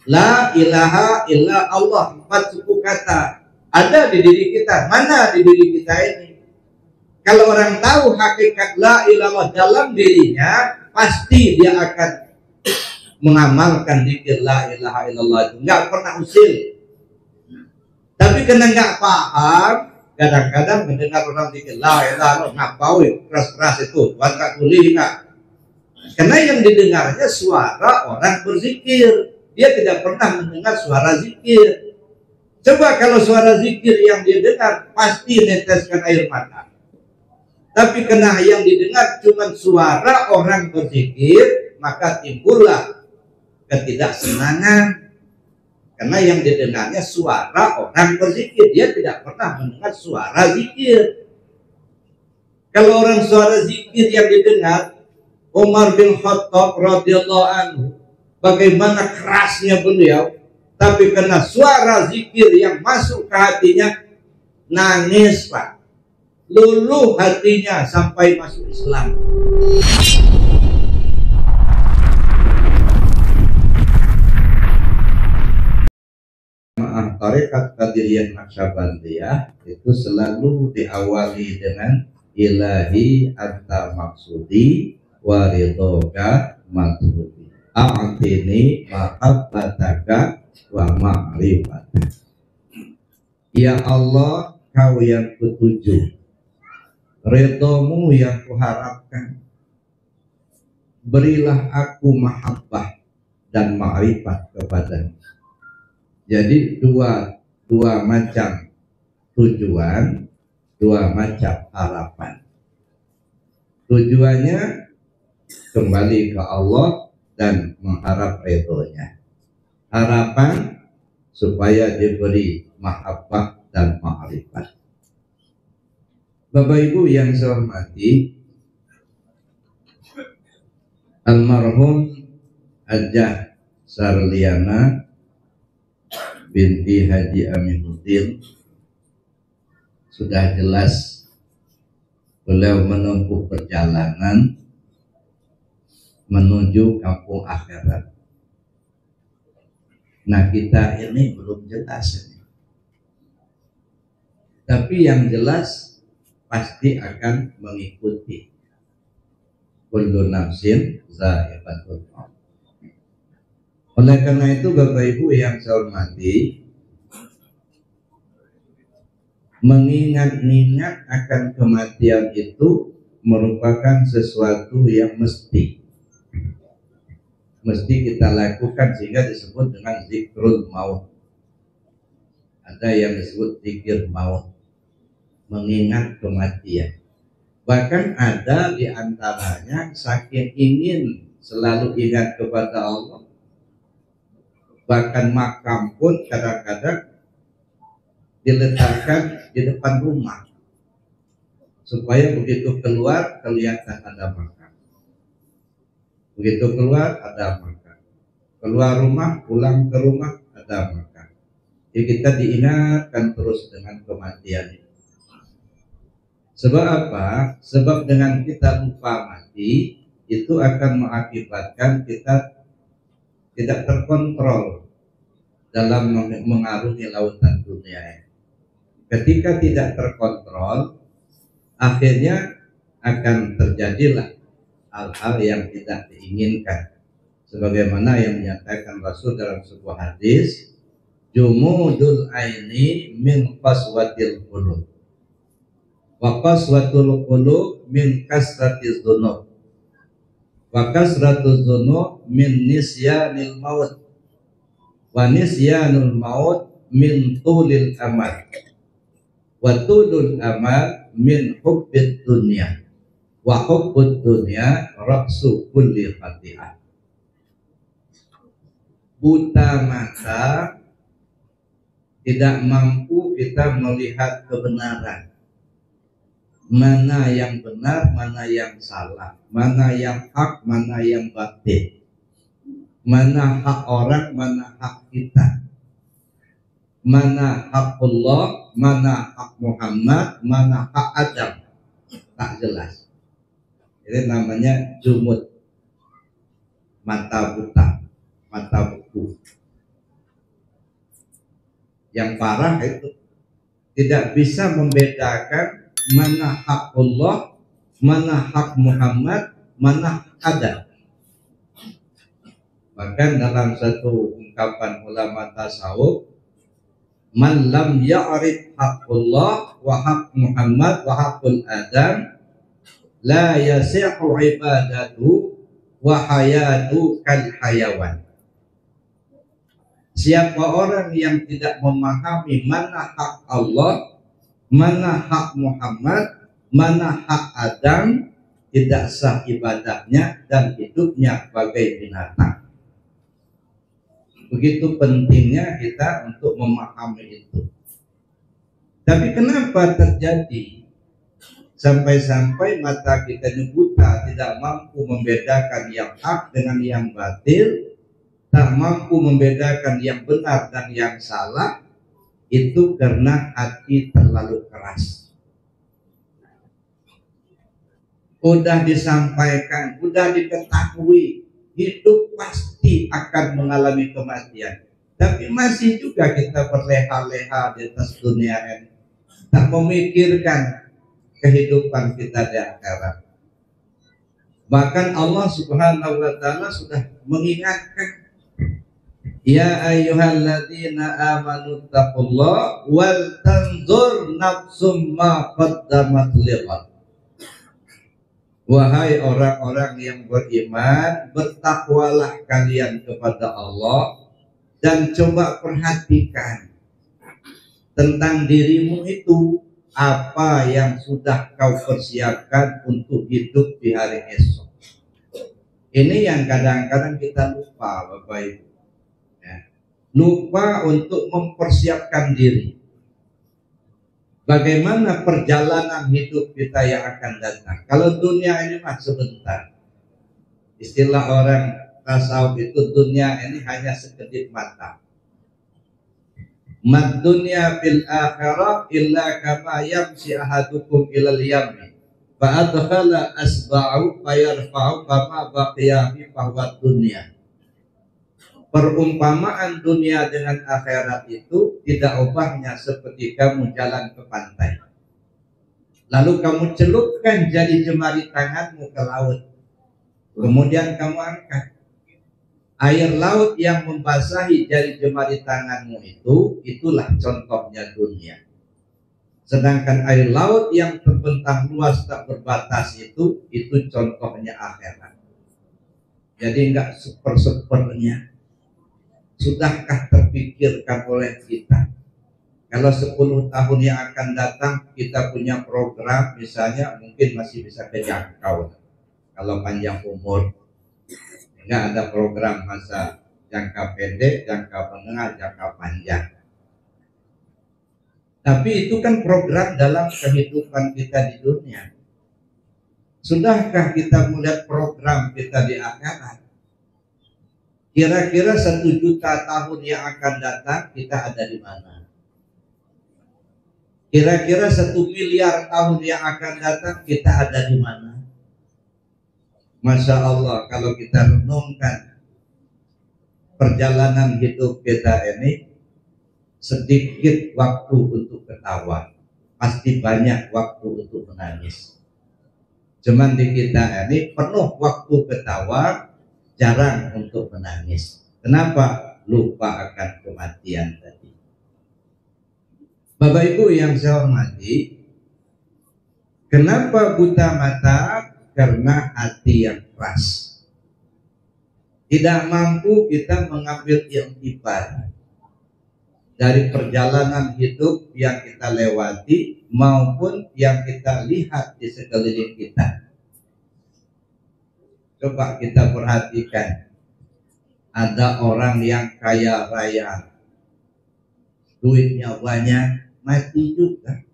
La ilaha illa Allah, 4 suku kata ada di diri kita. Mana di diri kita ini? Kalau orang tahu hakikat la ilallah dalam dirinya, pasti dia akan mengamalkan zikir la ilaha illallah itu. Nggak pernah usil. Tapi karena nggak paham, kadang-kadang mendengar orang zikir la ilaha illallah, ngapain keras-keras itu, nggak boleh nggak. Karena yang didengarnya suara orang berzikir. Dia tidak pernah mendengar suara zikir. Coba kalau suara zikir yang dia dengar, pasti neteskan air mata. Tapi karena yang didengar cuma suara orang berzikir, maka timbullah ketidaksenangan. Karena yang didengarnya suara orang berzikir, dia tidak pernah mendengar suara zikir. Kalau orang suara zikir yang didengar, Umar bin Khattab radhiyallahu anhu, bagaimana kerasnya beliau, tapi karena suara zikir yang masuk ke hatinya, nangis Pak, luluh hatinya sampai masuk Islam. Tarekat Qadiriyah Naqsyabandiyah itu selalu diawali dengan ilahi anta maksudi wa ridhoka matlubi a'tini mahabbataka wa ma'rifataka. Ya Allah, kau yang kutuju, ridhomu yang kuharapkan, berilah aku mahabbah dan ma'rifat kepadamu. Jadi dua macam tujuan, dua macam harapan. Tujuannya kembali ke Allah dan mengharap ridhonya. Harapan supaya diberi mahabbah dan ma'rifat. Bapak Ibu yang saya hormati, almarhum Hajjah Sarliana binti Haji Aminuddin sudah jelas beliau menempuh perjalanan menuju kampung akhirat. Nah, kita ini belum jelas ini. Tapi yang jelas pasti akan mengikuti. Kullu nafsin za'iqatul maut. Oleh karena itu Bapak Ibu yang saya hormati, mengingat-ingat akan kematian itu merupakan sesuatu yang mesti kita lakukan, sehingga disebut dengan zikrul maut. Ada yang disebut zikir maut, mengingat kematian. Bahkan ada di antaranya saking ingin selalu ingat kepada Allah, bahkan makam pun kadang-kadang diletakkan di depan rumah supaya begitu keluar kelihatan ada makam. Begitu keluar ada makam. Keluar rumah, pulang ke rumah ada makam. Jadi kita diingatkan terus dengan kematian itu. Sebab apa? Sebab dengan kita lupa mati, itu akan mengakibatkan kita tidak terkontrol dalam mengarungi lautan dunia. Ketika tidak terkontrol, akhirnya akan terjadilah hal-hal yang tidak diinginkan. Sebagaimana yang dinyatakan Rasul dalam sebuah hadis, jumudul aini min qaswatil qulub wa qaswatul qulub min kasratiz dzunub wa kasratuz dzunub min nisyanil maut wa nisyanul maut min tulil amal wa tulul amal min hubbid dunya wa hubbud dunya ra'su kulli khati'ah. Buta mata, tidak mampu kita melihat kebenaran, mana yang benar, mana yang salah, mana yang hak, mana yang batil, mana hak orang, mana hak kita, mana hak Allah, mana hak Muhammad, mana hak Adam. Tak jelas. Ini namanya jumud, mata buta, mata buku. Yang parah itu tidak bisa membedakan mana hak Allah, mana hak Muhammad, mana hak Adam. Bahkan dalam satu ungkapan ulama tasawuf, man lam ya'rif haqqullah wa haq Muhammad wa haqqul Adam la yasihu ibadatu wa hayatu kal hayawan. Siapa orang yang tidak memahami mana hak Allah, mana hak Muhammad, mana hak Adam, tidak sah ibadahnya dan hidupnya bagai binatang. Begitu pentingnya kita untuk memahami itu. Tapi kenapa terjadi sampai-sampai mata kita ini buta, tidak mampu membedakan yang hak dengan yang batil, tak mampu membedakan yang benar dan yang salah? Itu karena hati terlalu keras. Udah disampaikan, udah diketahui, hidup pasti akan mengalami kematian, tapi masih juga kita berleha-leha di atas dunia ini, tak memikirkan kehidupan kita di akhirat. Bahkan Allah Subhanahu wa taala sudah mengingatkan, ya ayyuhalladzina amanu taqullaha wal tanzur nafsum ma qaddamat lighad. Wahai orang-orang yang beriman, bertakwalah kalian kepada Allah dan coba perhatikan tentang dirimu itu, apa yang sudah kau persiapkan untuk hidup di hari esok. Ini yang kadang-kadang kita lupa, Bapak Ibu. Ya. Lupa untuk mempersiapkan diri. Bagaimana perjalanan hidup kita yang akan datang? Kalau dunia ini mah sebentar. Istilah orang tasawuf itu, dunia ini hanya sekedip mata. Mad dunya fil akhirah illa kama yamsi ahadukum ilal yammi fa adkhala asba'u fa yarfa'u kama baqiya fi fahwat dunya. Perumpamaan dunia dengan akhirat itu tidak ubahnya seperti kamu jalan ke pantai, lalu kamu celupkan jari jemari tanganmu ke laut, kemudian kamu angkat. Air laut yang membasahi jari jemari tanganmu itu, itulah contohnya dunia. Sedangkan air laut yang terbentang luas tak berbatas itu contohnya akhirat. Jadi enggak super-supernya. Sudahkah terpikirkan oleh kita, kalau 10 tahun yang akan datang kita punya program, misalnya mungkin masih bisa kejangkau kalau panjang umur. Enggak ada program masa jangka pendek, jangka menengah, jangka panjang. Tapi itu kan program dalam kehidupan kita di dunia. Sudahkah kita melihat program kita di akhirat? Kira-kira 1 juta tahun yang akan datang kita ada di mana? Kira-kira 1 miliar tahun yang akan datang kita ada di mana? Masya Allah, kalau kita renungkan perjalanan hidup kita ini, sedikit waktu untuk ketawa, pasti banyak waktu untuk menangis. Cuman di kita ini penuh waktu ketawa, jarang untuk menangis. Kenapa? Lupa akan kematian tadi. Bapak Ibu yang saya hormati, kenapa buta mata? Karena hati yang keras. Tidak mampu kita mengambil iktibar dari perjalanan hidup yang kita lewati maupun yang kita lihat di sekeliling kita. Coba kita perhatikan, ada orang yang kaya raya, duitnya banyak, mati juga.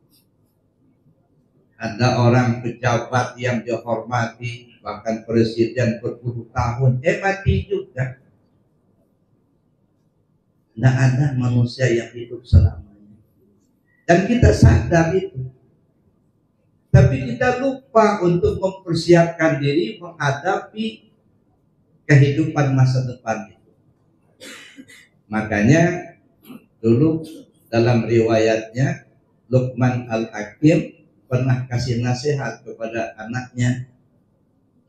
Ada orang pejabat yang dihormati, bahkan presiden berpuluh tahun, mati juga. Tidak ada manusia yang hidup selamanya. Dan kita sadar itu. Tapi kita lupa untuk mempersiapkan diri menghadapi kehidupan masa depan itu. Makanya dulu Dalam riwayatnya Luqman Al-Hakim pernah kasih nasihat kepada anaknya,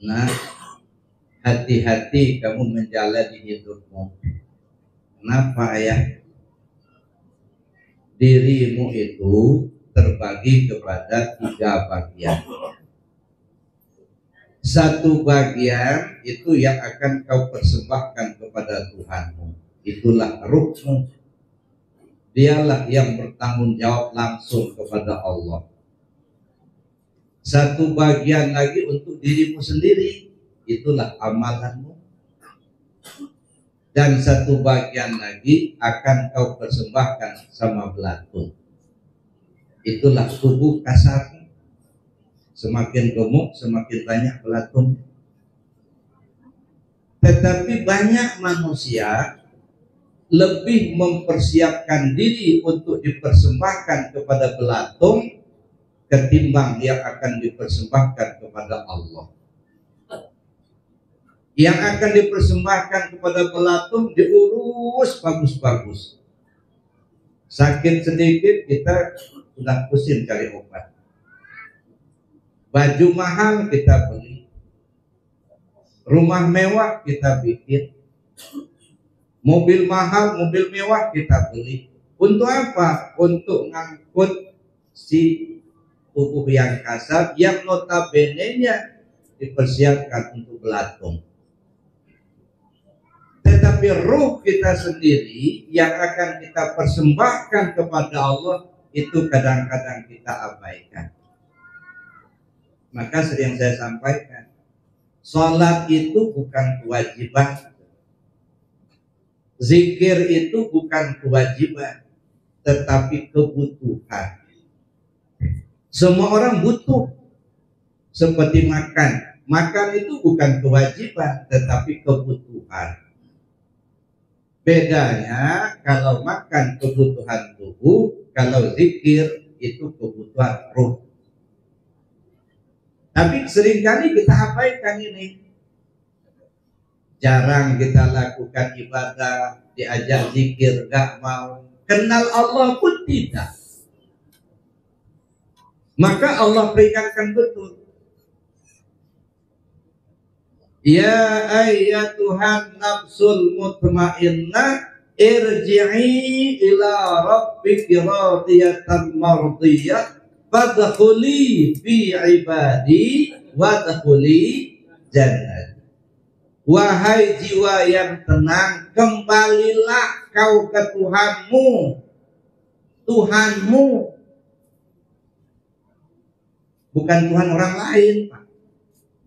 nah, hati-hati kamu menjalani hidupmu. Kenapa ayah? Dirimu itu terbagi kepada 3 bagian. Satu bagian itu yang akan kau persembahkan kepada Tuhanmu, itulah ruhmu. Dialah yang bertanggung jawab langsung kepada Allah. Satu bagian lagi untuk dirimu sendiri, itulah amalanmu. Dan satu bagian lagi akan kau persembahkan sama belatung, itulah tubuh kasarmu. Semakin gemuk semakin banyak belatung. Tetapi banyak manusia lebih mempersiapkan diri untuk dipersembahkan kepada belatung ketimbang yang akan dipersembahkan kepada Allah. Yang akan dipersembahkan kepada belatung diurus bagus-bagus. Sakit sedikit kita sudah pusing cari obat. Baju mahal kita beli. Rumah mewah kita bikin. Mobil mahal, mobil mewah kita beli. Untuk apa? Untuk ngangkut si tubuh yang kasar yang notabene-nya dipersiapkan untuk belatung. Tetapi ruh kita sendiri yang akan kita persembahkan kepada Allah itu kadang-kadang kita abaikan. Maka sering saya sampaikan, sholat itu bukan kewajiban, zikir itu bukan kewajiban, tetapi kebutuhan. Semua orang butuh, seperti makan. Makan itu bukan kewajiban, tetapi kebutuhan. Bedanya kalau makan kebutuhan tubuh, kalau zikir itu kebutuhan ruh. Tapi seringkali kita abaikan ini. Jarang kita lakukan ibadah, diajak zikir gak mau, kenal Allah pun tidak. Maka Allah peringatkan betul. Ya ayyatuhan nafsul mutmainnah irji'i ila rabbiki radiyatan mardiyah fadkhuli fi ibadi wadkhuli jannah. Wahai jiwa yang tenang, kembalilah kau ke Tuhanmu. Tuhanmu, bukan Tuhan orang lain, Pak.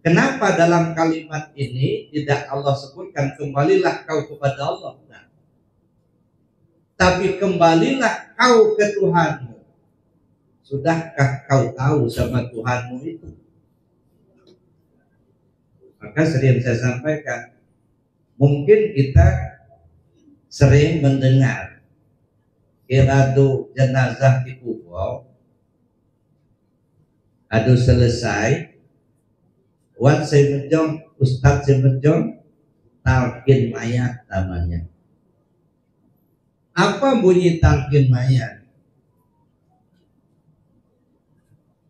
Kenapa dalam kalimat ini tidak Allah sebutkan kembalilah kau kepada Allah? Nah, tapi kembalilah kau ke Tuhanmu. Sudahkah kau tahu sama Tuhanmu itu? Maka sering saya sampaikan, mungkin kita sering mendengar iradu jenazah di kubur, adu selesai, Wan Semejong, Ustadz Semejong, talqin mayat namanya. Apa bunyi talqin mayat?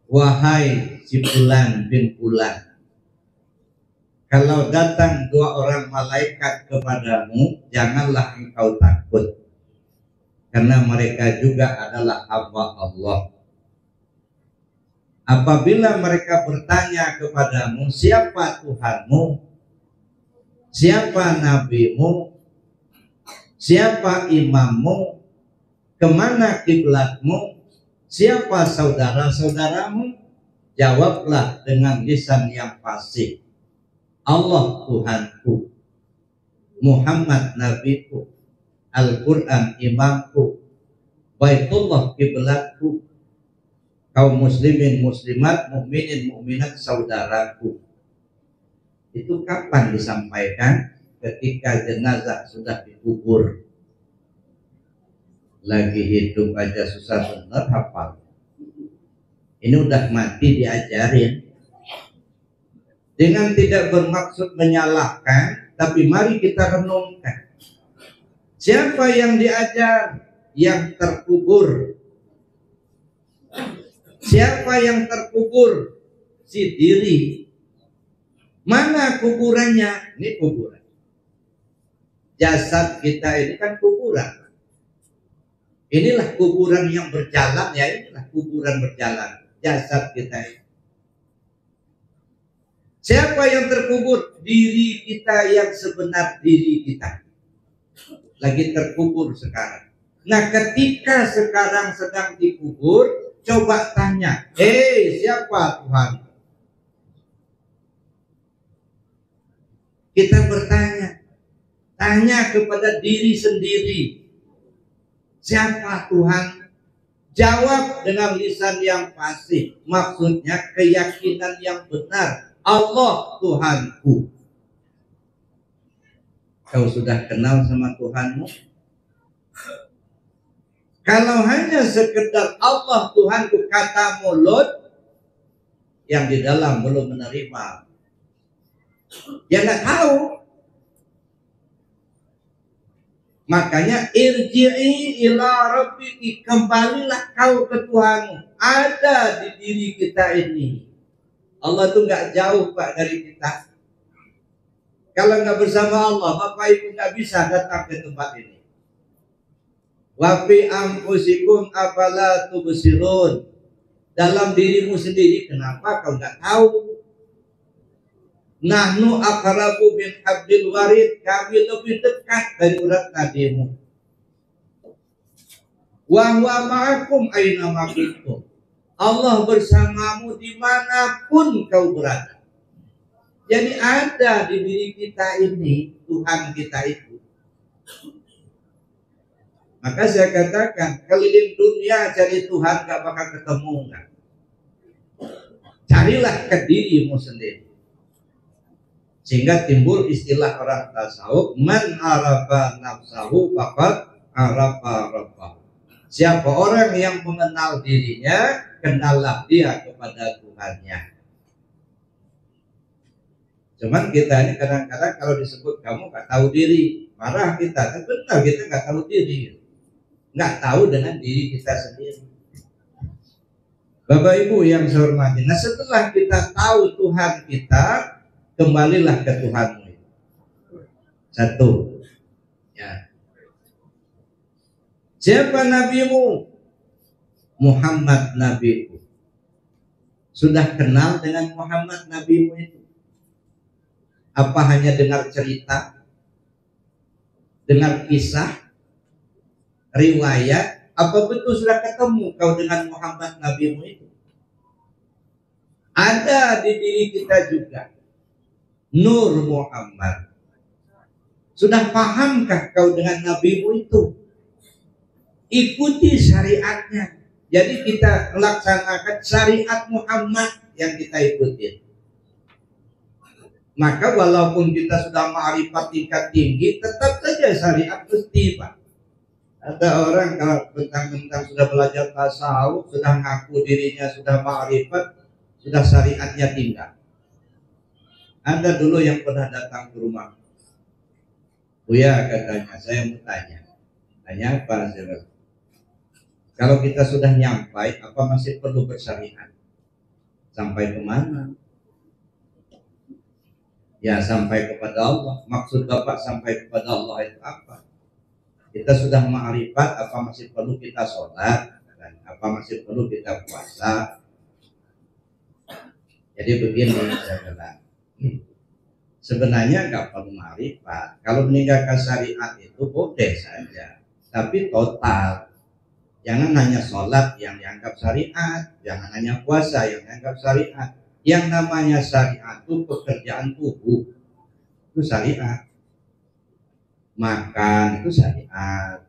Wahai si Fulan bin Fulan, kalau datang 2 orang malaikat kepadamu, janganlah engkau takut, karena mereka juga adalah hamba Allah. Apabila mereka bertanya kepadamu, siapa Tuhanmu, siapa nabimu, siapa imammu, kemana kiblatmu, siapa saudara-saudaramu, jawablah dengan lisan yang fasih, Allah Tuhanku, Muhammad nabiku, Al-Quran imamku, Baitullah kiblatku, kaum muslimin muslimat, mukminin mukminat saudaraku. Itu kapan disampaikan? Ketika jenazah sudah dikubur. Lagi hidup aja susah benar hafal. Ini udah mati diajarin. Dengan tidak bermaksud menyalahkan, tapi mari kita renungkan. Siapa yang diajar? yang terkubur. Siapa yang terkubur? Si diri. Mana kuburannya? Ini kuburan. Jasad kita ini kan kuburan. Inilah kuburan yang berjalan, ya inilah kuburan berjalan. Jasad kita ini. Siapa yang terkubur? Diri kita yang sebenar diri kita. Lagi terkubur sekarang. Nah, ketika sekarang sedang dikubur, coba tanya, siapa Tuhan? Kita bertanya, tanya kepada diri sendiri, siapa Tuhan? Jawab dengan lisan yang fasih, maksudnya keyakinan yang benar. Allah Tuhanku. Kau sudah kenal sama Tuhanmu? Kalau hanya sekedar Allah Tuhanku kata mulut, yang di dalam belum menerima, ya nggak tahu. Makanya irji'i ila rabbiki, kembalilah kau ke Tuhanmu. Ada di diri kita ini. Allah tuh nggak jauh Pak dari kita. Kalau nggak bersama Allah, Bapak Ibu nggak bisa datang ke tempat ini. Wa fi anfusikum afala tubsirun. Dalam dirimu sendiri, kenapa kau nggak tahu? Nahnu aqrabu min hablil warid, kami lebih dekat dari urat nadimu. Wa huwa ma'akum aina ma kuntum. Allah bersamamu dimanapun kau berada. Jadi ada di diri kita ini Tuhan kita itu. Maka saya katakan, keliling dunia cari Tuhan gak bakal ketemu kan? Carilah ke dirimu sendiri. Sehingga timbul istilah orang tasawuf, man arafa nafsahu faqad arafa rabbahu. Siapa orang yang mengenal dirinya, kenallah dia kepada Tuhannya. Cuman kita ini kadang-kadang kalau disebut kamu gak tahu diri, marah kita. Tapi benar kita gak tahu diri, gak tahu dengan diri kita sendiri. Bapak Ibu yang saya hormati, nah setelah kita tahu Tuhan kita, kembalilah ke Tuhanmu. Satu, ya. Siapa nabimu? Muhammad nabiku. Sudah kenal dengan Muhammad nabimu itu? Apa hanya dengar cerita, dengar kisah, riwayat? Apa betul sudah ketemu kau dengan Muhammad nabimu itu? Ada di diri kita juga Nur Muhammad. Sudah pahamkah kau dengan nabimu itu? Ikuti syariatnya. Jadi kita melaksanakan syariat Muhammad yang kita ikuti. Maka walaupun kita sudah ma'rifat tingkat tinggi, tetap saja syariat mesti, Pak. Ada orang kalau bentang-bentang sudah belajar tasawuf, sudah ngaku dirinya sudah ma'rifat, sudah syariatnya tinggal. Ada dulu yang pernah datang ke rumah. Buya katanya, saya mau tanya. Tanya apa? Kalau kita sudah nyampai, apa masih perlu bersyariat? Sampai kemana? Ya sampai kepada Allah. Maksud Bapak sampai kepada Allah itu apa? Kita sudah ma'rifat, apa masih perlu kita sholat? Dan apa masih perlu kita puasa? Jadi begini saya bilang. Sebenarnya nggak perlu ma'rifat. Kalau meninggalkan syariat itu boleh saja, tapi total. Jangan hanya sholat yang dianggap syariat, jangan hanya puasa yang dianggap syariat. Yang namanya syariat itu pekerjaan tubuh, itu syariat. Makan itu syariat,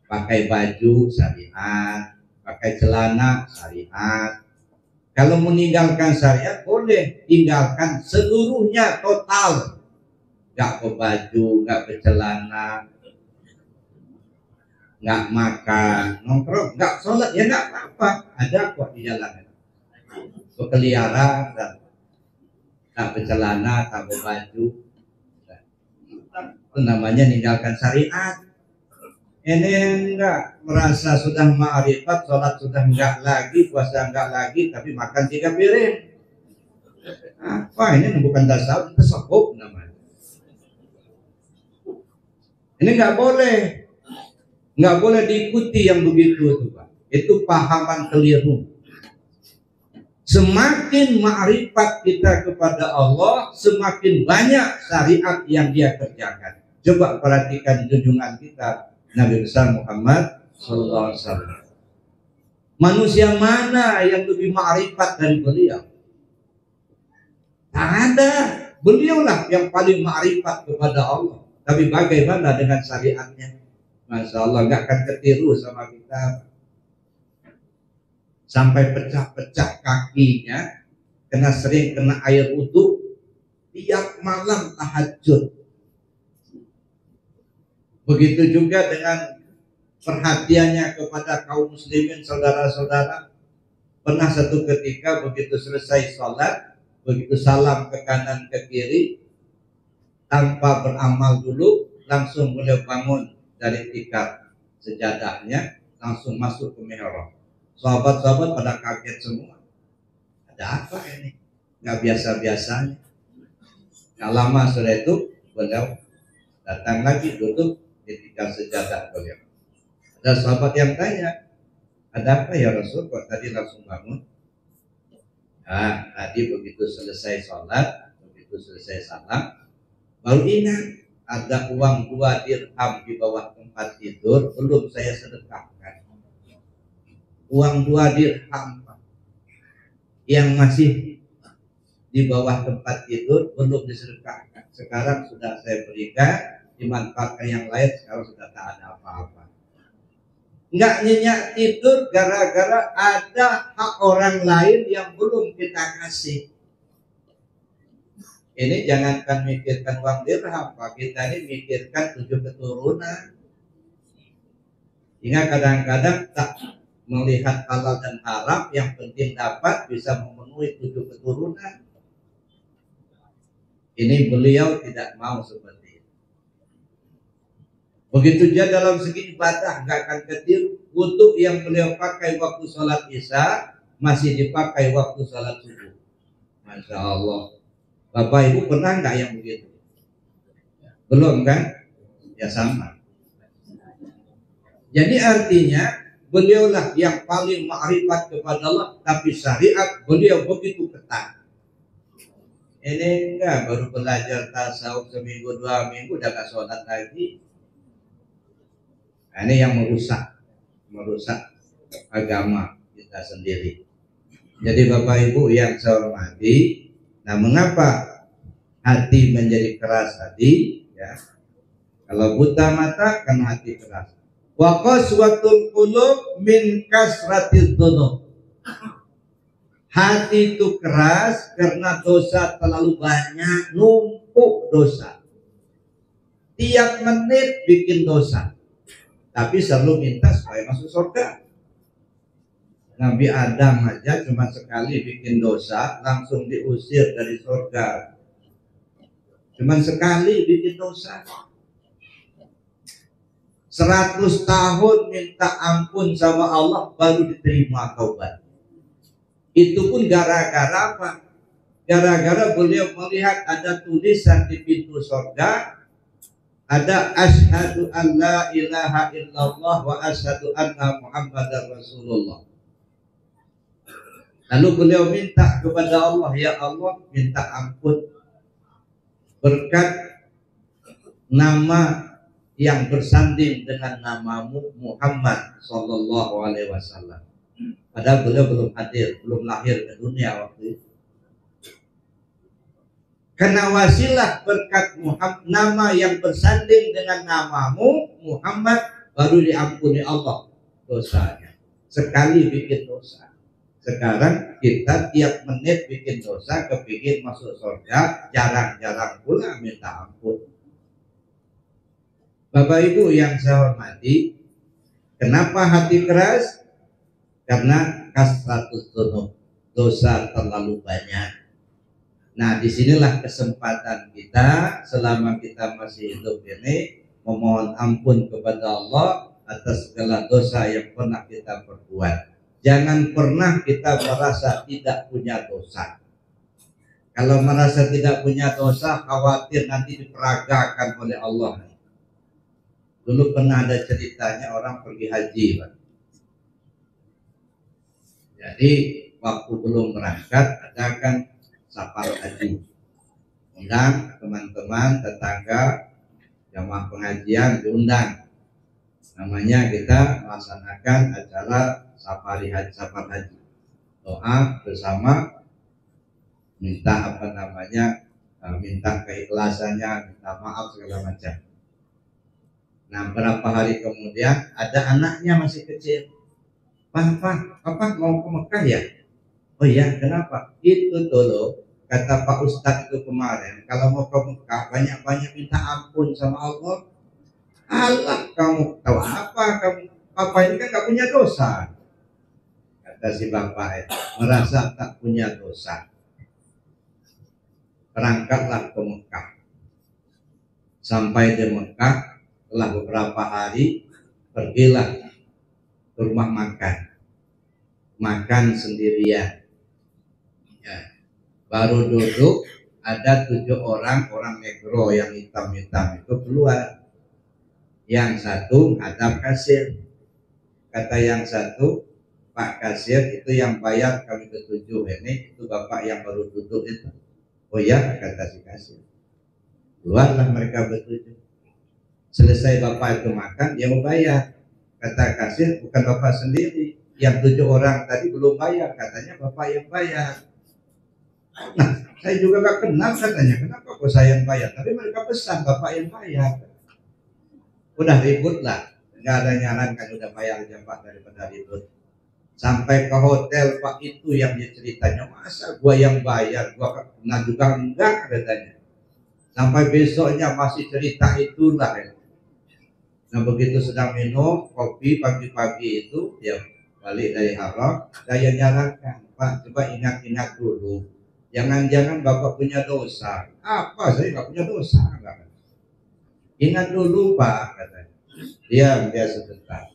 pakai baju syariat, pakai celana syariat. Kalau meninggalkan syariat boleh, tinggalkan seluruhnya total. Gak ke baju, gak ke celana, gak makan, nongkrong, gak sholat, ya gak apa-apa. Ada kok di jalanan. Berkeliaran, tak bercelana, tak berbaju, itu namanya meninggalkan syariat. Ini enggak merasa sudah ma'rifat, sholat sudah enggak lagi, puasa enggak lagi, tapi makan 3 piring. Apa ini bukan tasawuf, tasawuf namanya. Ini nggak boleh diikuti yang begitu itu, Pak. Itu pahaman keliru. Semakin ma'rifat kita kepada Allah, semakin banyak syariat yang Dia kerjakan. Coba perhatikan junjungan kita Nabi besar Muhammad sallallahu alaihi wasallam. Manusia mana yang lebih ma'rifat dari beliau? Tak ada. Beliaulah yang paling ma'rifat kepada Allah. Tapi bagaimana dengan syariatnya? Masya Allah, gak akan ketiru sama kita. Sampai pecah-pecah kakinya, kena sering kena air wudhu, tiap malam tahajud. Begitu juga dengan perhatiannya kepada kaum muslimin, saudara-saudara. Pernah satu ketika begitu selesai sholat, begitu salam ke kanan ke kiri, tanpa beramal dulu, langsung beliau bangun dari tikar sejadahnya, langsung masuk ke mihrab. Sahabat-sahabat pada kaget semua. Ada apa ini? Gak biasa-biasanya. Gak lama setelah itu beliau datang lagi duduk di tikar sejadah beliau. Ada sahabat yang tanya, ada apa ya Rasul? Kok tadi langsung bangun? Nah, tadi begitu selesai sholat, begitu selesai salam, baru ingat ada uang 2 dirham di bawah tempat tidur, belum saya sedekahkan. Uang 2 dirham yang masih di bawah tempat tidur belum disedekahkan. Sekarang sudah saya berikan, dimanfaatkan yang lain, sekarang sudah tak ada apa-apa. Nggak nyenyak tidur gara-gara ada hak orang lain yang belum kita kasih. Ini jangankan mikirkan uang dirham, Pak. Kita ini mikirkan 7 keturunan. Hingga kadang-kadang tak melihat halal dan haram, yang penting dapat bisa memenuhi 7 keturunan. Ini beliau tidak mau seperti itu. Begitu juga dalam segi ibadah, nggak akan ketiru. Wudhu yang beliau pakai waktu sholat isya masih dipakai waktu sholat subuh. Masya Allah. Bapak Ibu pernah nggak yang begitu? Belum kan? Ya sama. Jadi artinya beliaulah yang paling ma'rifat kepada Allah, tapi syariat beliau begitu ketat. Ini enggak baru belajar tasawuf seminggu 2 minggu udah gak sholat lagi. Nah, ini yang merusak agama kita sendiri. Jadi Bapak Ibu yang saya hormati, nah mengapa hati menjadi keras tadi? Ya, kalau buta mata kan hati keras. Wa qaswatul qulub min kasratiz dzunub. Hati itu keras karena dosa terlalu banyak, numpuk dosa. Tiap menit bikin dosa. Tapi selalu minta supaya masuk surga. Nabi Adam aja cuma sekali bikin dosa, langsung diusir dari surga. Cuma sekali bikin dosa. 100 tahun minta ampun sama Allah baru diterima taubat. Itu pun gara-gara apa? Gara-gara beliau melihat ada tulisan di pintu surga, ada asyhadu an la ilaha illallah wa asyhadu anna muhammadar rasulullah. Lalu beliau minta kepada Allah, ya Allah, minta ampun berkat nama yang bersanding dengan namamu Muhammad sallallahu alaihi wasallam. Padahal beliau belum hadir, belum lahir ke dunia waktu itu. Karena wasilah berkat Muhammad, nama yang bersanding dengan namamu Muhammad, baru diampuni Allah dosanya. Sekali bikin dosa. Sekarang kita tiap menit bikin dosa, kepingin masuk surga, jarang-jarang pula minta ampun. Bapak Ibu yang saya hormati, kenapa hati keras? Karena kasratus dzunub, dosa terlalu banyak. Nah, disinilah kesempatan kita selama kita masih hidup ini memohon ampun kepada Allah, atas segala dosa yang pernah kita perbuat. Jangan pernah kita merasa tidak punya dosa. Kalau merasa tidak punya dosa, khawatir nanti diperagakan oleh Allah. Dulu pernah ada ceritanya orang pergi haji, Pak. Jadi waktu belum berangkat ada kan safar haji. Undang teman-teman, tetangga, jamaah pengajian diundang. Namanya kita melaksanakan acara safar haji. Doa bersama, minta minta keikhlasannya, minta maaf segala macam. Nah, berapa hari kemudian ada anaknya masih kecil. Papa mau ke Mekah ya? Oh iya, kenapa? Itu dulu kata Pak Ustadz itu kemarin, kalau mau ke Mekah banyak-banyak minta ampun sama Allah. Allah, kamu tahu apa? Papa ini kan gak punya dosa. Kata si bapak itu, merasa tak punya dosa. Berangkatlah ke Mekah. Sampai di Mekah, setelah beberapa hari, pergilah ke rumah makan sendirian. Ya. Baru duduk, ada 7 orang negro yang hitam-hitam itu keluar. Yang satu hadap kasir. Kata yang satu, Pak kasir itu yang bayar kami ke-7 ini, itu bapak yang baru duduk itu. Oh ya, kata si kasir. Keluarlah mereka ber-7. Selesai bapak itu makan, dia mau bayar. Kata kasir, bukan bapak sendiri. Yang 7 orang tadi belum bayar, katanya bapak yang bayar. Nah, saya juga gak kenal katanya, kenapa kok saya yang bayar? Tapi mereka pesan bapak yang bayar. Udah ribut lah, nggak ada nyaran kan, udah bayar aja Pak daripada ribut. Sampai ke hotel Pak itu yang dia ceritanya, masa gua yang bayar, gua pernah juga enggak katanya. Sampai besoknya masih cerita itulah. Nah begitu sedang minum kopi pagi-pagi itu, ya balik dari haram, saya nyarankan, Pak coba ingat-ingat dulu, jangan-jangan bapak punya dosa. Apa, saya nggak punya dosa enggak? Ingat dulu Pak, katanya. Dia sebentar.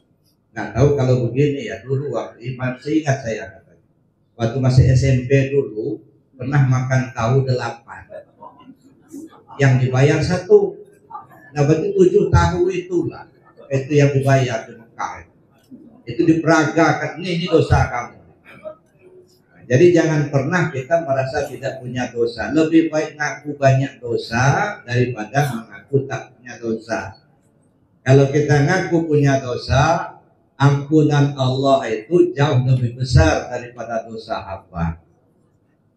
Nggak tahu kalau begini ya, dulu waktu masih ingat saya katanya. Waktu masih SMP dulu pernah makan tahu 8, yang dibayar 1. Nah berarti 7 tahu itulah, itu yang dibayar di Mekah. Itu diperagakan, ini dosa kamu. Jadi jangan pernah kita merasa tidak punya dosa. Lebih baik ngaku banyak dosa daripada mengaku tak punya dosa. Kalau kita ngaku punya dosa, ampunan Allah itu jauh lebih besar daripada dosa apa.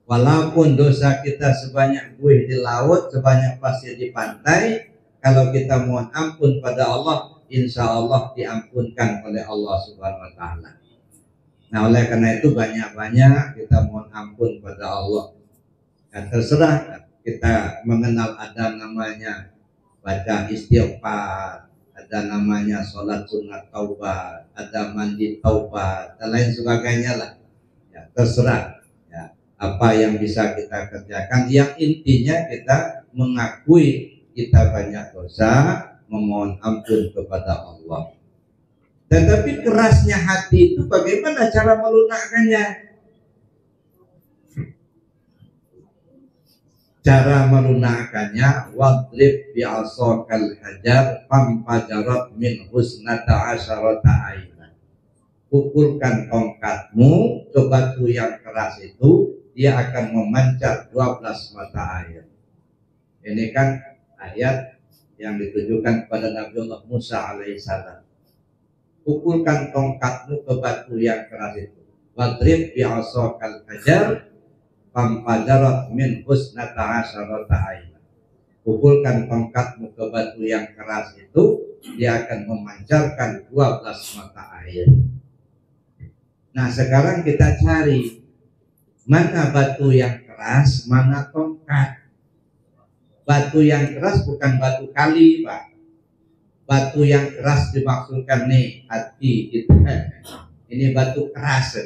Walaupun dosa kita sebanyak buih di laut, sebanyak pasir di pantai, kalau kita mohon ampun pada Allah, insya Allah diampunkan oleh Allah Subhanahu Wa Taala. Nah oleh karena itu banyak-banyak kita mohon ampun pada Allah. Dan terserah kita mengenal ada namanya baca istighfar, ada namanya sholat sunat taubat, ada mandi taubat, dan lain sebagainya lah. Ya, terserah ya, apa yang bisa kita kerjakan. Yang intinya kita mengakui kita banyak dosa, memohon ampun kepada Allah. Tetapi kerasnya hati itu bagaimana cara melunakkannya? Cara melunakkannya, wadrib bi'asakal hajar fampajarat min husnata asyarata ainan. Pukulkan tongkatmu ke batu yang keras itu, dia akan memancar 12 mata air. Ini kan ayat yang ditujukan kepada Nabi Allah Musa alaihissalam. Pukulkan tongkatmu ke batu yang keras itu. Wadrib bi'asakal hajar fampajarat min husnata asyarata ainan. Pukulkan tongkatmu ke batu yang keras itu, dia akan memancarkan 12 mata air. Nah sekarang kita cari mana batu yang keras, mana tongkat. Batu yang keras bukan batu kali Pak. Batu yang keras dimaksudkan nih hati gitu. Ini batu keras.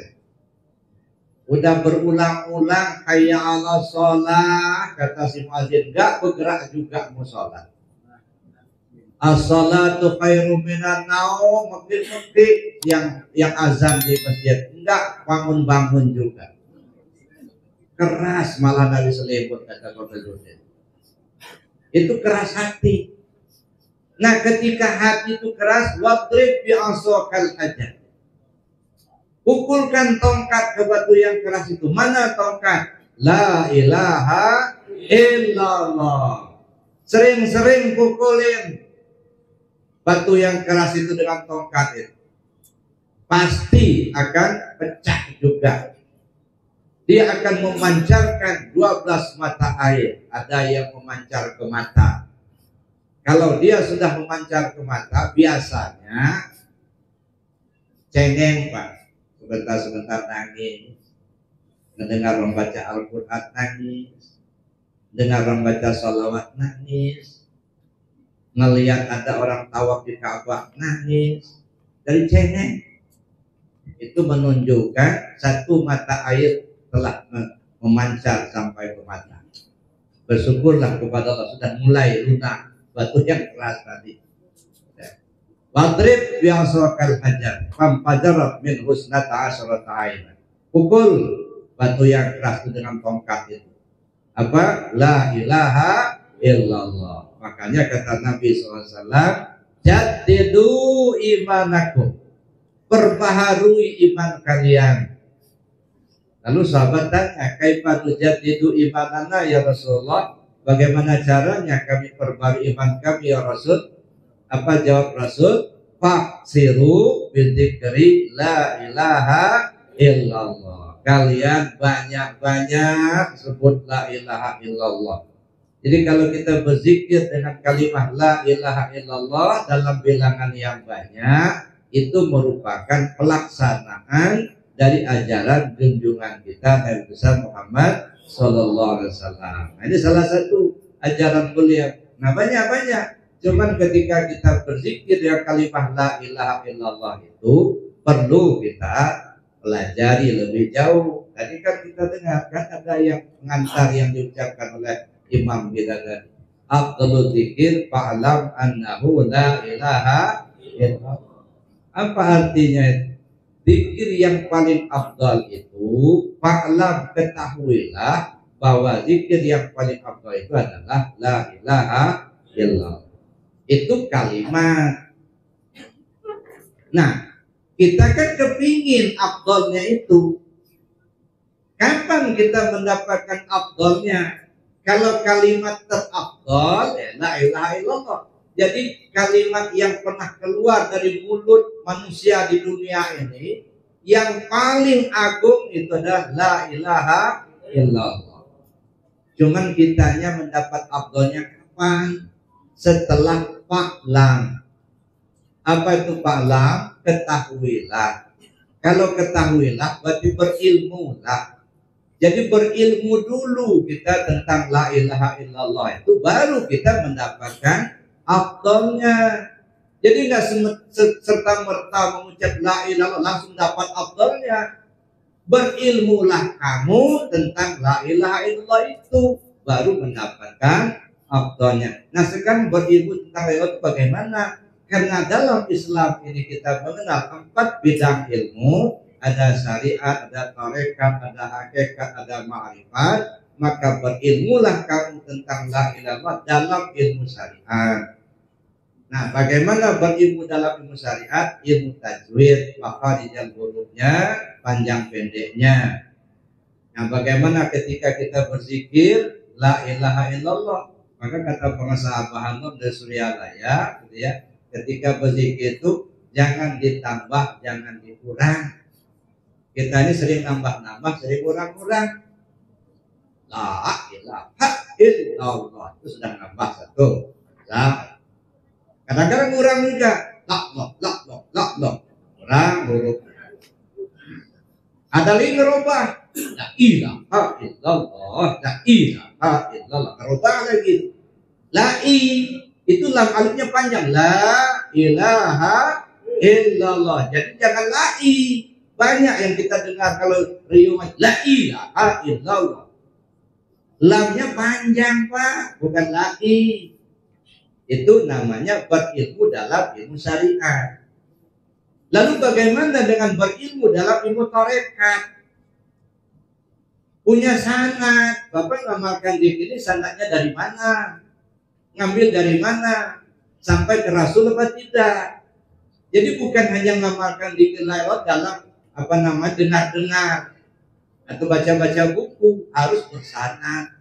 Udah berulang-ulang hayya 'alas shalah, kata si muadzin, enggak bergerak juga mau sholat. As-salatu khairum minan naum, mungkin yang azan di masjid enggak bangun-bangun juga. Keras malah dari selimut kata Qadir. Itu keras hati. Nah, ketika hati itu keras, wadrib bi asaqal hajar. Pukulkan tongkat ke batu yang keras itu. Mana tongkat? La ilaha illallah. Sering-sering pukulin batu yang keras itu dengan tongkat itu. Pasti akan pecah juga. Dia akan memancarkan 12 mata air. Ada yang memancar ke mata. Kalau dia sudah memancar ke mata, biasanya cengeng Pak. Sebentar-sebentar nangis. Mendengar membaca Al-Quran nangis. Dengar membaca salawat nangis. Ngelihat ada orang tawaf di Ka'bah nangis. Dari cengeng. Itu menunjukkan satu mata air telah memancar sampai ke mata. Bersyukurlah kepada Allah sudah mulai lunak batu yang keras tadi. Wadrib bi'asaqal hajar fampajarat min husnata asyrata aina. Pukul batu yang keras itu dengan tongkat itu. Apa? La ilaha illallah. Makanya kata Nabi SAW, jaddidu imanakum, perbaharui iman kalian. Lalu sahabat tanya, kaifa nujaddidu imanana ya Rasulullah? Bagaimana caranya kami perbarui iman kami ya Rasul? Apa jawab Rasul? Faksiru bidzikri la ilaha illallah. Kalian banyak-banyak sebut la ilaha illallah. Jadi kalau kita berzikir dengan kalimat la ilaha illallah dalam bilangan yang banyak, itu merupakan pelaksanaan dari ajaran junjungan kita Nabi besar Muhammad Sallallahu Alaihi Wasallam. Nah, ini salah satu ajaran beliau. Nah, banyak. Cuman ketika kita berzikir dengan kalimat la ilaha illallah itu perlu kita pelajari lebih jauh. Tadi kan kita dengar kan ada yang pengantar yang diucapkan oleh Imam kita tadi. Afdhalul dzikir fa'lam annahu la ilaha illallah. Apa artinya? Zikir yang paling afdal itu, fa'lam, ketahuilah bahwa zikir yang paling afdal itu adalah la ilaha illallah. Itu kalimat. Nah, kita kan kepingin afdalnya itu. Kapan kita mendapatkan afdalnya? Kalau kalimat terafdal, la ilaha illallah. Jadi kalimat yang pernah keluar dari mulut manusia di dunia ini yang paling agung itu adalah la ilaha illallah. Cuman kitanya mendapat afdalnya kapan? Setelah fa'lam. Apa itu fa'lam? Ketahuilah. Kalau ketahuilah berarti berilmulah. Jadi berilmu dulu kita tentang la ilaha illallah itu baru kita mendapatkan afdalnya. Jadi nggak serta merta mengucap la ilaha langsung dapat afdalnya. Berilmulah kamu tentang la ilaha illallah itu baru mendapatkan afdalnya. Nah, sekarang berilmu tentang la ilaha itu bagaimana? Karena dalam Islam ini kita mengenal 4 bidang ilmu, ada syariat, ada tarekat, ada hakikat, ada ma'rifat. Maka berilmulah kamu tentang la ilaha illallah dalam ilmu syariat. Nah, bagaimana berilmu dalam ilmu syariat? Ilmu tajwid, makharijal hurufnya, panjang pendeknya. Nah, bagaimana ketika kita berzikir la ilaha illallah? Maka kata pengusaha Bahanur dari Suryalaya, gitu ya, ketika berzikir itu jangan ditambah, jangan dikurang. Kita ini sering nambah-nambah, sering kurang-kurang. La ilaha illallah itu sudah nambah satu. Nah, kadang-kadang kurang juga. La kurang huruf. Ada lagi ngerubah. La ilaha illallah, la ilaha illallah. Ngerubah lagi. La itu lam alifnya panjang. La ilaha illallah. Jadi jangan la. Banyak yang kita dengar kalau riuh la ilaha illallah. Lamnya panjang Pak, bukan la. Itu namanya berilmu dalam ilmu syariat. Lalu bagaimana dengan berilmu dalam ilmu tarekat? Punya sanad. Bapak ngamalkan diri ini sanadnya dari mana? Ngambil dari mana? Sampai ke Rasul apa tidak? Jadi bukan hanya ngamalkan diri lewat dalam dengar-dengar atau baca-baca buku, harus bersanad.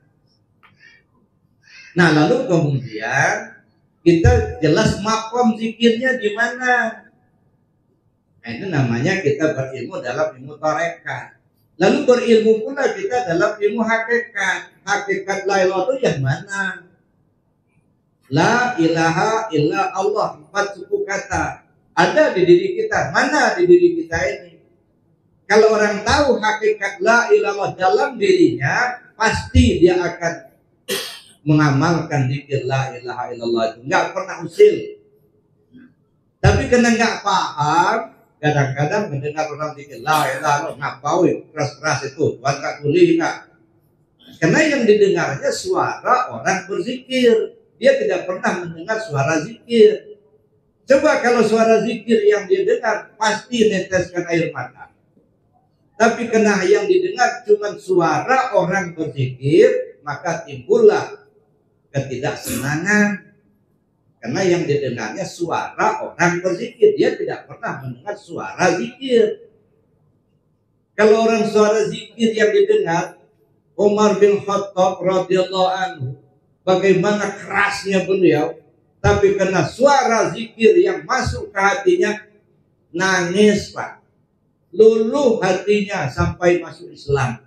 Nah, lalu kemudian kita jelas makom zikirnya di mana. Nah, itu namanya kita berilmu dalam ilmu tarekat. Lalu berilmu pula kita dalam ilmu hakikat. Hakikat la ilaha itu yang mana? La ilaha illa Allah. 4 suku kata ada di diri kita. Mana di diri kita ini? Kalau orang tahu hakikat la ilaha dalam dirinya, pasti dia akan mengamalkan zikir la ilaha illallah itu. Nggak pernah usil. Tapi karena nggak paham, kadang-kadang mendengar orang zikir la ilaha illallah, ngapain keras-keras itu, buat nggak tuli nggak. Karena yang didengarnya suara orang berzikir, dia tidak pernah mendengar suara zikir. Coba kalau suara zikir yang dia dengar, pasti neteskan air mata. Tapi karena yang didengar cuma suara orang berzikir, maka timbullah ketidaksenangan. Karena yang didengarnya suara orang berzikir, dia tidak pernah mendengar suara zikir. Kalau orang suara zikir yang didengar, Umar bin Khattab radhiyallahu anhu, bagaimana kerasnya beliau, tapi karena suara zikir yang masuk ke hatinya, nangis Pak, luluh hatinya sampai masuk Islam.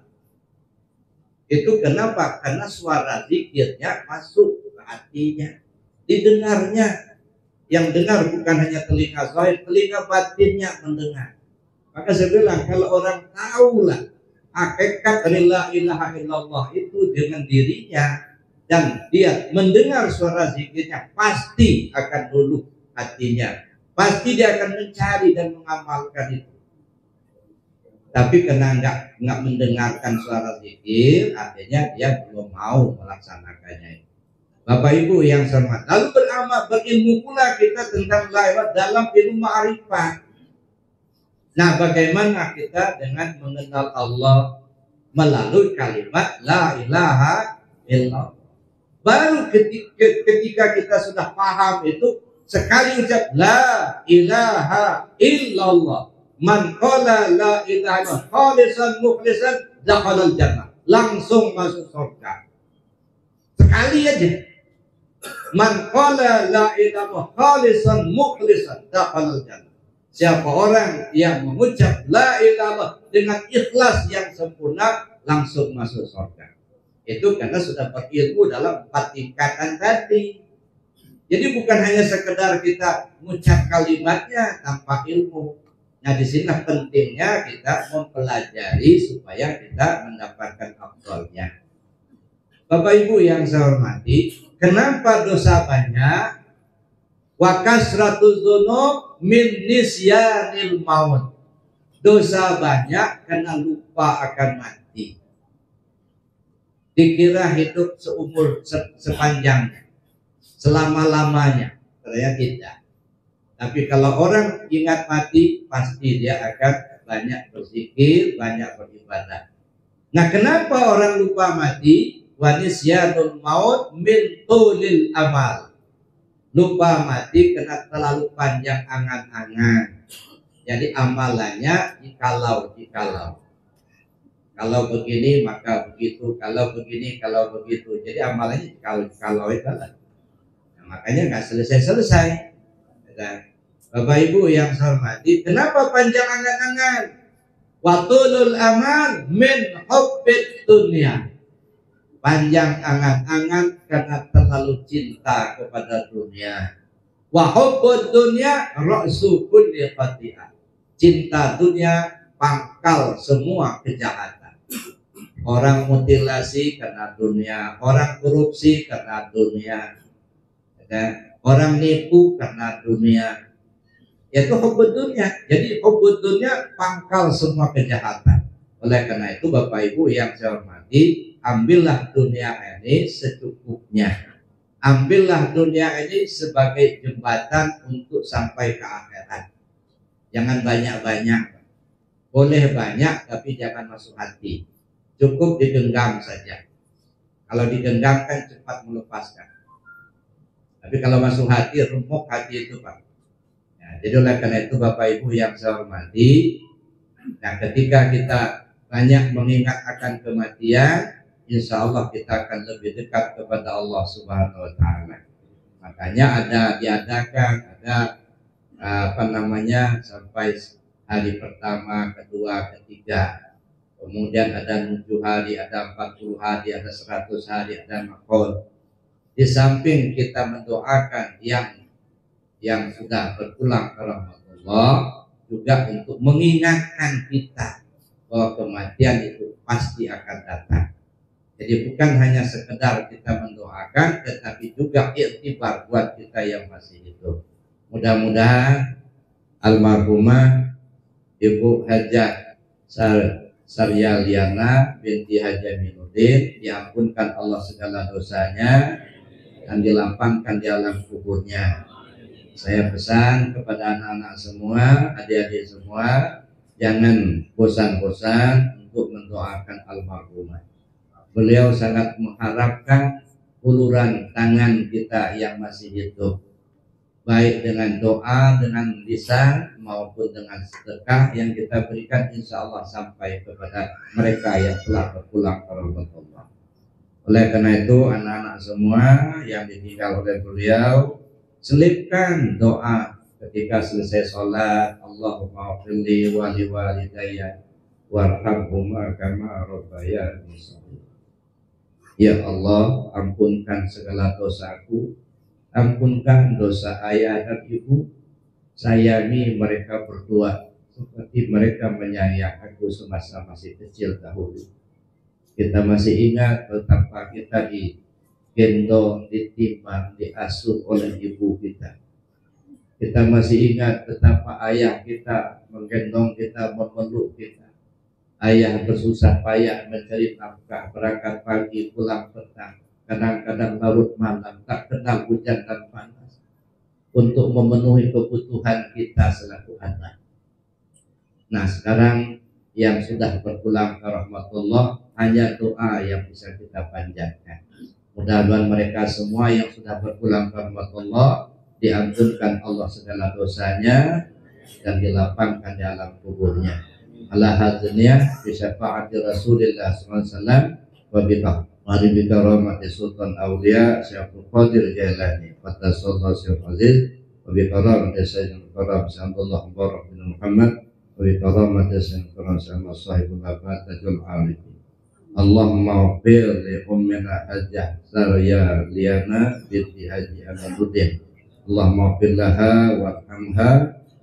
Itu kenapa? Karena suara zikirnya masuk ke hatinya, didengarnya. Yang dengar bukan hanya telinga zahir, telinga batinnya mendengar. Maka saya bilang, kalau orang tahulah hakikat la ilaha illallah itu dengan dirinya, dan dia mendengar suara zikirnya, pasti akan luluh hatinya, pasti dia akan mencari dan mengamalkan itu. Tapi karena nggak mendengarkan suara zikir, artinya dia belum mau melaksanakannya. Bapak Ibu yang saya hormati, lalu berilmu pula kita tentang la ilaha dalam ilmu ma'rifat. Nah, bagaimana kita dengan mengenal Allah melalui kalimat la ilaha illallah. Baru ketika kita sudah paham itu, sekali ucap la ilaha illallah, man qala la ilaha illallah khalisan mukhlisan dakhalal jannah, langsung masuk surga. Sekali aja. Man qala la ilaha khalisan mukhlisan dakhalal jannah. Siapa orang yang mengucap la ilaha dengan ikhlas yang sempurna, langsung masuk surga. Itu karena sudah berilmu dalam 4 tingkatan tadi. Jadi bukan hanya sekedar kita mengucap kalimatnya tanpa ilmu. Nah, di sini pentingnya kita mempelajari supaya kita mendapatkan afdalnya. Bapak Ibu yang saya hormati, kenapa dosa banyak? Wa kasratuz dzunub min nisyanil maut. Dosa banyak karena lupa akan mati. Dikira hidup seumur sepanjangnya, selama-lamanya. Ternyata tidak. Tapi kalau orang ingat mati, pasti dia akan banyak berzikir, banyak beribadah. Nah, kenapa orang lupa mati? Wa nisyanul maut min tulil amal. Lupa mati karena terlalu panjang angan-angan. Jadi amalannya jikalau. Kalau begini maka begitu, kalau begini kalau begitu. Jadi amalannya kalau itu lah. Nah, makanya nggak selesai. Dan Bapak Ibu yang saya hormati, kenapa panjang angan-angan? Watulul amal min hubbid dunya. Panjang angan-angan karena terlalu cinta kepada dunia. Wa hubbud dunya ra'su kulli khati'ah. Cinta dunia pangkal semua kejahatan. Orang mutilasi karena dunia, orang korupsi karena dunia, orang nipu karena dunia. Itu hubbud dunya. Jadi hubbud dunya pangkal semua kejahatan. Oleh karena itu Bapak Ibu yang saya hormati, ambillah dunia ini secukupnya. Ambillah dunia ini sebagai jembatan untuk sampai ke akhirat. Jangan banyak-banyak. Boleh banyak tapi jangan masuk hati. Cukup digenggam saja. Kalau digenggam kan cepat melepaskan. Tapi kalau masuk hati, remuk hati itu Pak. Ya, jadi oleh karena itu Bapak Ibu yang saya hormati, nah ketika kita banyak mengingat akan kematian, insya Allah kita akan lebih dekat kepada Allah Subhanahu Wa Taala. Makanya diadakan sampai hari pertama, kedua, ketiga. Kemudian ada 7 hari, ada 40 hari, ada 100 hari, ada makhluk. Di samping kita mendoakan yang sudah berpulang ke rahmatullah, juga untuk mengingatkan kita bahwa kematian itu pasti akan datang. Jadi bukan hanya sekedar kita mendoakan, tetapi juga iktibar buat kita yang masih hidup. Mudah-mudahan almarhumah Ibu Hajah Sarya Liana binti Haji Aminuddin diampunkan Allah segala dosanya dan dilapangkan di alam kuburnya. Saya pesan kepada anak-anak semua, adik-adik semua, jangan bosan-bosan untuk mendoakan almarhumah. Beliau sangat mengharapkan uluran tangan kita yang masih hidup, baik dengan doa, dengan lisan maupun dengan sedekah yang kita berikan, insya Allah sampai kepada mereka yang telah berpulang ke rahmatullah. Oleh karena itu anak-anak semua yang ditinggal oleh beliau, selipkan doa ketika selesai sholat. Allahumma firli wa liwalidayya warhamhuma kama rabbayani shaghira. Ya Allah, ampunkan segala dosaku, ampunkan dosa ayah dan ibu, sayangi mereka berdua seperti mereka menyayangi aku semasa masih kecil dahulu. Kita masih ingat betapa kita digendong, ditimbang, diasuh oleh ibu kita. Kita masih ingat betapa ayah kita menggendong kita, memeluk kita. Ayah bersusah payah mencari nafkah, berangkat pagi pulang petang, kadang-kadang larut malam, tak kenal hujan dan panas, untuk memenuhi kebutuhan kita selaku anak. Nah sekarang yang sudah berpulang ke rahmatullah, hanya doa yang bisa kita panjatkan. Mudah-mudahan mereka semua yang sudah berpulang ke rahmatullah diampunkan Allah segala dosanya dan dilapangkan di alam kuburnya. Ala hadnya bisyafaati Rasulullah SAW wa bi karamati Sultan Aulia Syaikhul Qadir Jailani Qaddasallahu sirrahu aziz wa bi karamati Sayyidina Karam Sallallahu Mubarak bin Muhammad wa bi karamati Sayyidina Karam Sallallahu Sahibul Abad Tajul Arifin. Allahumma ghfir li ummina Hajjah Sarya Liana binti Haji Aminuddin. Allahumma ghfir laha warhamha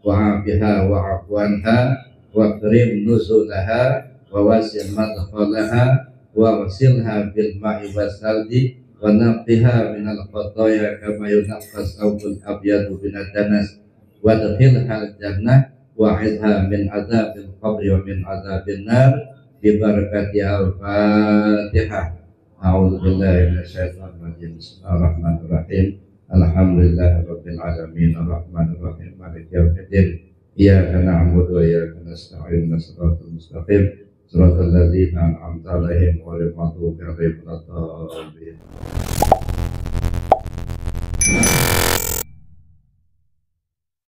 wa'afiha wa'afwanha wa karim nuzulaha wa wasil madkhalaha wa wasilha bil ma'i wasaldi wa naqiha minal khataya kama yunaqqas thawbul abyadu minad danas wa adkhilha al jannah wa idha min adzabil qabri wa min adzabin nar bi barakati al-Fatihah. A'udzu billahi minasyaitonir rajim. Bismillahirrahmanirrahim. Alhamdulillahirabbil alamin arrahmanir rahim maliki yaumiddin. Iyyaka na'budu wa iyyaka nasta'in ihdinas mustaqim siratal ladzina an'amta 'alaihim ghairil maghdubi 'alaihim waladdallin.